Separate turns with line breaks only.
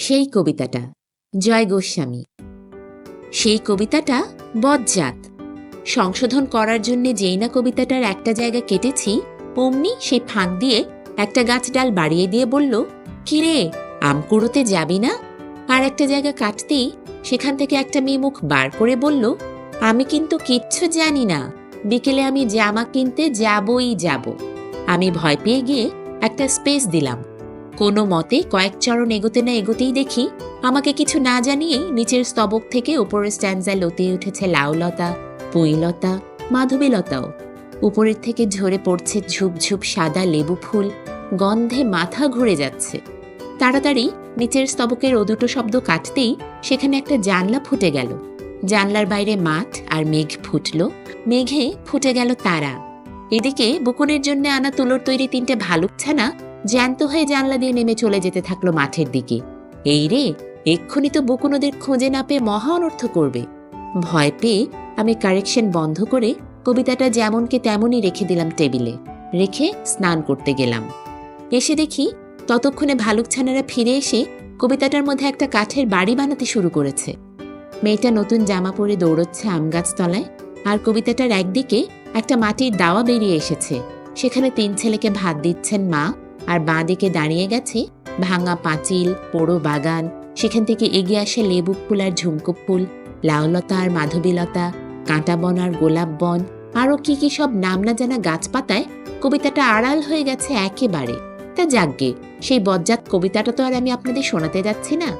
সেই কবিতাটা জয় গোস্বামী। সেই কবিতাটা বজ্জাত। সংশোধন করার জন্য যেই না কবিতাটার একটা জায়গা কেটেছি, অমনি সেই ফাঁক দিয়ে একটা গাছ ডাল বাড়িয়ে দিয়ে বলল, কিরে আম কুড়োতে যাবি না? আর একটা জায়গা কাটতেই সেখান থেকে একটা মেয়ে মুখ বার করে বলল, আমি কিন্তু কিচ্ছু জানি না, বিকেলে আমি জামা কিনতে যাবই যাব। আমি ভয় পেয়ে গিয়ে একটা স্পেস দিলাম। কোনো মতে কয়েক চরণ এগোতে না এগোতেই দেখি আমাকে কিছু না জানিয়েই নিচের স্তবক থেকে উপরের স্ট্যান্ডায় লতিয়ে উঠেছে লাউলতা, পুঁইলতা, মাধবীলতাও। উপরের থেকে ঝরে পড়ছে ঝুপঝুপ সাদা লেবু ফুল, গন্ধে মাথা ঘুরে যাচ্ছে। তাড়াতাড়ি নিচের স্তবকের দুটো শব্দ কাটতেই সেখানে একটা জানলা ফুটে গেল। জানলার বাইরে মাঠ আর মেঘ ফুটল, মেঘে ফুটে গেল তারা। এদিকে বকুনের জন্য আনা তুলোর তৈরি 3টে ভালুক ছানা জ্যান্ত হয়ে জানলা দিয়ে নেমে চলে যেতে থাকলো মাঠের দিকে। এই রে, এক্ষুনি তো বকুন ওদের খুঁজে না পেয়ে মহা অনর্থ করবে। ভয় পেয়ে আমি কারেকশন বন্ধ করে কবিতাটা যেমনকে তেমনই রেখে দিলাম টেবিলে, রেখে স্নান করতে গেলাম। এসে দেখি ততক্ষণে ভালুক ছানারা ফিরে এসে কবিতাটার মধ্যে একটা কাঠের বাড়ি বানাতে শুরু করেছে। মেয়েটা নতুন জামা পরে দৌড়চ্ছে আম গাছ তলায়, আর কবিতাটার একদিকে একটা মাটির দাওয়া বেরিয়ে এসেছে। সেখানে 3 ছেলেকে ভাত দিচ্ছেন মা, আর বাঁ দিকে দাঁড়িয়ে গেছে ভাঙা পাঁচিল, পোড়ো বাগান, সেখান থেকে এগিয়ে আসে লেবু ফুল আর ঝুমকো ফুল, লাউলতা আর মাধবীলতা, কাঁটা বন আর গোলাপ বন, আরও কি কি সব নাম না জানা গাছপাতায় কবিতাটা আড়াল হয়ে গেছে একেবারে। তা যাকগে, সেই বজ্জাত কবিতাটা তো আর আমি আপনাদের শোনাতে যাচ্ছি না।